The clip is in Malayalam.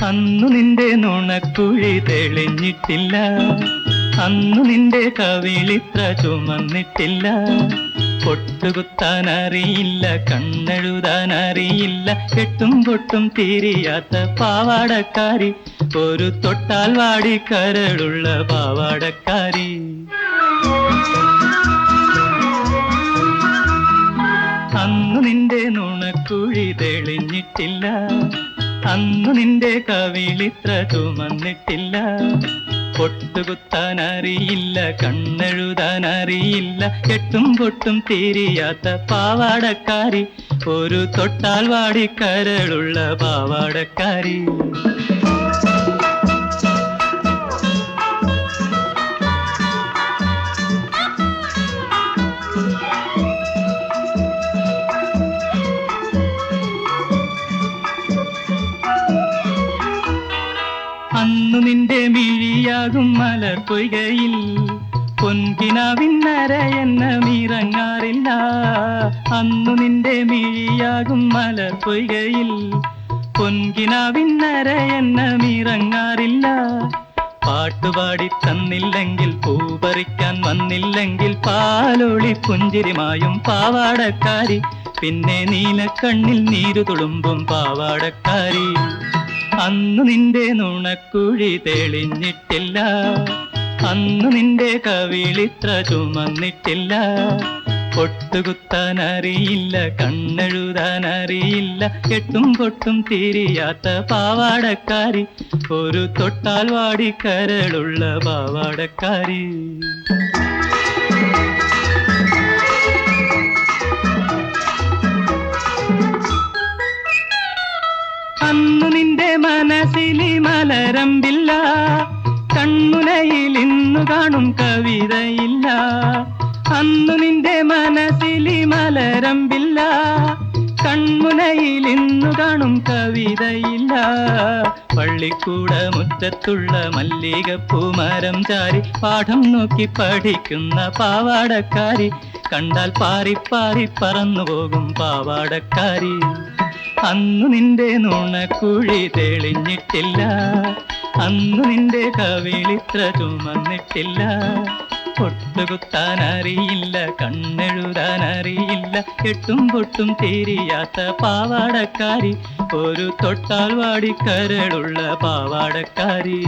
അന്നു നിന്റെ നുണക്കുഴി തെളിഞ്ഞിട്ടില്ല, അന്നു നിന്റെ കവിളിത്ര ചുമന്നിട്ടില്ല. പൊട്ടുകുത്താൻ അറിയില്ല, കണ്ണെഴുതാൻ അറിയില്ല, കെട്ടും പൊട്ടും തീരിയാത്ത പാവാടക്കാരി, ഒരു തൊട്ടാൽ വാടി കരളുള്ള പാവാടക്കാരി. അന്നു നിന്റെ നുണക്കുഴി തെളിഞ്ഞിട്ടില്ല, അന്നു നിന്റെ കവിളിത്ര ചുമന്നിട്ടില്ല. പൊട്ടുകുത്താൻ അറിയില്ല, കണ്ണെഴുതാൻ അറിയില്ല, കെട്ടും പൊട്ടും തീരിയാത്ത പാവാടക്കാരി, ഒരു തൊട്ടാൽ വാടി കരളുള്ള പാവാടക്കാരി. അന്നു നിന്റെ മിഴിയാകും മലർ പൊയ്കയിൽ പൊൻകിനാവിന്നര എന്നമിറങ്ങാറില്ല. അന്നു നിന്റെ മിഴിയാകും മലർ പൊയ്കയിൽ പൊൻകിനാവിന്നര എന്നമിറങ്ങാറില്ല. പാട്ടുപാടി തന്നില്ലെങ്കിൽ, പൂപറിക്കാൻ വന്നില്ലെങ്കിൽ, പാലൊളി പുഞ്ചിരിമായും പാവാടക്കാരി, പിന്നെ നീലക്കണ്ണിൽ നീരു തുളുമ്പും പാവാടക്കാരി. അന്നു നിന്റെ നുണക്കുഴി തെളിഞ്ഞിട്ടില്ല, അന്നു നിന്റെ കവിളിത്ര ചുമന്നിട്ടില്ല. പൊട്ടുകുത്താൻ അറിയില്ല, കണ്ണെഴുതാൻ അറിയില്ല, കെട്ടും പൊട്ടും തീരിയാത്ത പാവാടക്കാരി, ഒരു തൊട്ടാൽ വാടി കരളുള്ള പാവാടക്കാരി. അന്നു നിന്റെ മനസ്സിലി മലരമ്പില്ല, കൺമുനയിൽ ഇന്നു കാണും കവിതയില്ല. അന്നു നിന്റെ മനസ്സിലി മലരമ്പില്ല, കൺമുനയിൽ ഇന്നു കാണും കവിതയില്ല. പള്ളിക്കൂട മുറ്റത്തുള്ള മല്ലികപ്പൂമരം ചാരി പാഠം നോക്കി പഠിക്കുന്ന പാവാടക്കാരി, കണ്ടാൽ പാറി പാറി പറന്നു പോകും പാവാടക്കാരി. അന്നു നിന്റെ നുണക്കുഴി തെളിഞ്ഞിട്ടില്ല, അന്നു നിന്റെ കവിളിത്ര ചുമന്നിട്ടില്ല. പൊട്ടുകുത്താൻ അറിയില്ല, കണ്ണെഴുതാൻ അറിയില്ല, കെട്ടും പൊട്ടും തീരിയാത്ത പാവാടക്കാരി, ഒരു തൊട്ടാൽ വാടി കരളുള്ള പാവാടക്കാരി.